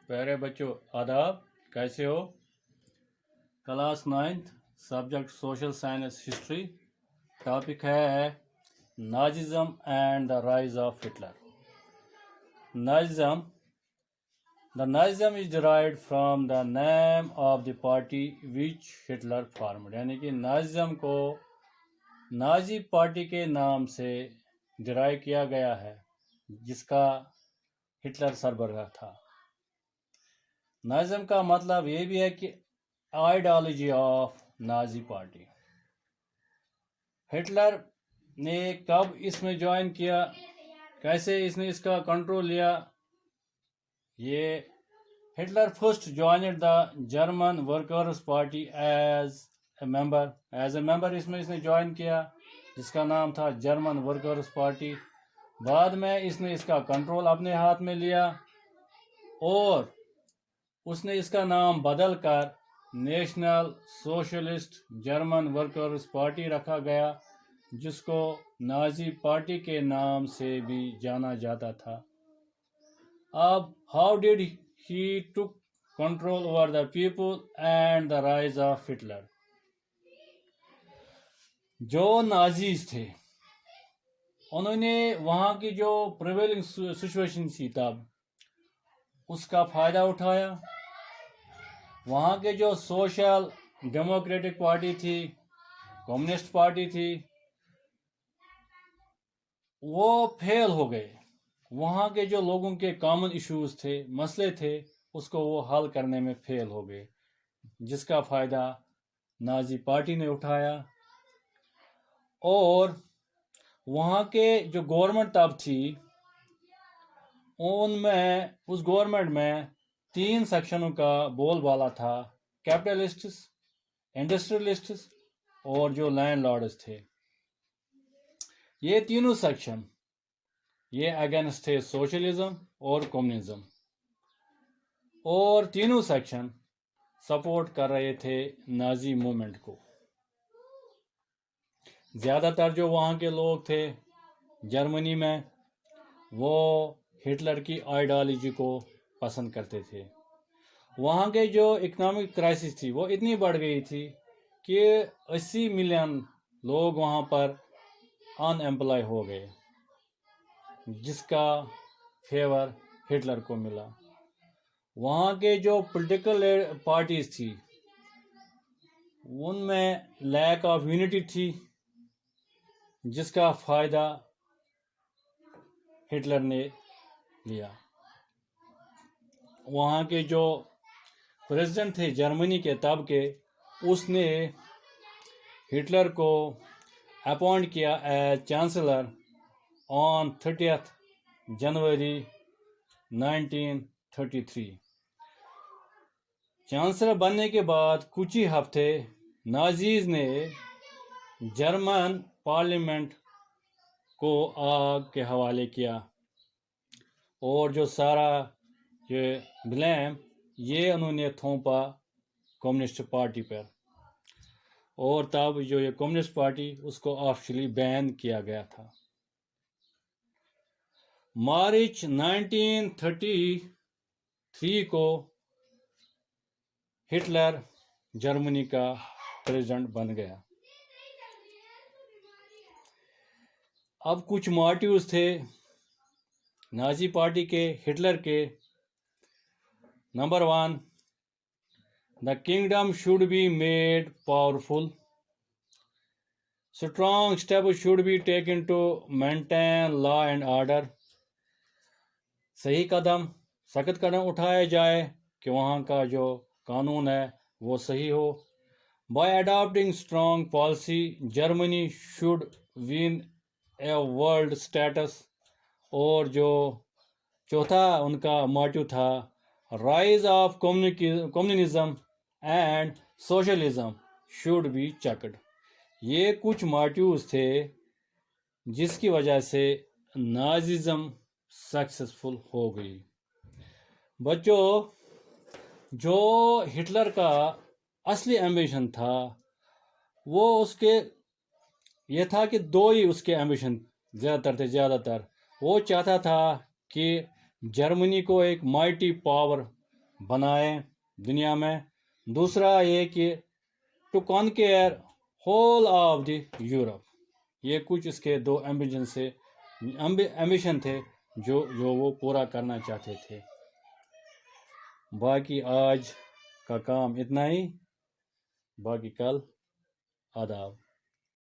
प्यारे बच्चों आदाब, कैसे हो? Class 9th subject social science history. Topic है Nazism and the rise of Hitler. Nazism The Nazism is derived from the name of the party which Hitler formed। यानी कि Nazism को Nazi party के नाम से डिराइव किया गया है जिसका हिटलर सरबराह था। नाजिज्म का मतलब ये भी है कि ideology of Nazi party. Hitler ने कब इसमें ज्वाइन किया, कैसे इसने इसका कंट्रोल लिया? ये Hitler first joined the German workers party as a member इसमें इसने ज्वाइन किया जिसका नाम था जर्मन वर्कर्स पार्टी। बाद में इसने इसका कंट्रोल अपने हाथ में लिया और उसने इसका नाम बदल कर national socialist German workers party रखा गया, जिसको नाजी पार्टी के नाम से भी जाना जाता था। अब how did he took control over the people and the rise of Hitler. जो नाजीज थे उन्होंने वहाँ की जो प्रिवेलिंग सिचुएशन थी तब उसका फ़ायदा उठाया। वहाँ के जो सोशल डेमोक्रेटिक पार्टी थी, कम्युनिस्ट पार्टी थी, वो फेल हो गए। वहाँ के जो लोगों के कॉमन इश्यूज थे, मसले थे, उसको वो हल करने में फेल हो गए, जिसका फ़ायदा नाजी पार्टी ने उठाया। और वहाँ के जो गवर्नमेंट तब थी उनमें उस गवर्नमेंट में 3 सेक्शनों का बोलबाला था, कैपिटलिस्ट्स, इंडस्ट्रियलिस्ट्स और जो लैंडलॉर्ड्स थे। ये तीनों सेक्शन ये अगेंस्ट थे सोशलिज्म और कम्युनिज्म, और तीनों सेक्शन सपोर्ट कर रहे थे नाजी मूवमेंट को। ज़्यादातर जो वहाँ के लोग थे जर्मनी में वो हिटलर की आइडियोलॉजी को पसंद करते थे। वहाँ के जो इकोनॉमिक क्राइसिस थी वो इतनी बढ़ गई थी कि 80 मिलियन लोग वहाँ पर अनएम्प्लॉय हो गए, जिसका फेवर हिटलर को मिला। वहाँ के जो पॉलिटिकल पार्टीज थी उनमें लैक ऑफ यूनिटी थी, जिसका फ़ायदा हिटलर ने लिया। वहाँ के जो प्रेसिडेंट थे जर्मनी के तब के, उसने हिटलर को अपॉइंट किया एज चांसलर ऑन 30 जनवरी 1933। चांसलर बनने के बाद कुछ ही हफ्ते नाजीज ने जर्मन पार्लियामेंट को आग के हवाले किया और जो सारा ये ब्लेम ये उन्होंने थोपा कम्युनिस्ट पार्टी पर, और तब जो ये कम्युनिस्ट पार्टी उसको ऑफिशियली बैन किया गया था। मार्च 1933 को हिटलर जर्मनी का प्रेसिडेंट बन गया। अब कुछ मोटिव्स थे नाजी पार्टी के, हिटलर के। Number 1, the kingdom should be made powerful, strong step should be taken to maintain law and order. सही कदम, सख्त कदम उठाया जाए कि वहाँ का जो कानून है वो सही हो। Bye adopting strong policy Germany should win a world status. और जो चौथा उनका मोटिव था, rise of communism and socialism should be checked. ये कुछ मोटिव्स थे जिसकी वजह से नाजिज्म सक्सेसफुल हो गई। बच्चों, जो हिटलर का असली एम्बिशन था वो उसके ये था कि 2 ही उसके एम्बिशन ज़्यादातर वो चाहता था कि जर्मनी को एक माइटी पावर بنائے دنیا میں. دوسرا یہ کہ to conquer whole of the Europe. یہ کچھ اس کے 2 ایمبیشن تھے جو وہ پورا کرنا چاہتے تھے. باقی آج کا کام اتنا ہی، باقی کل. آداب.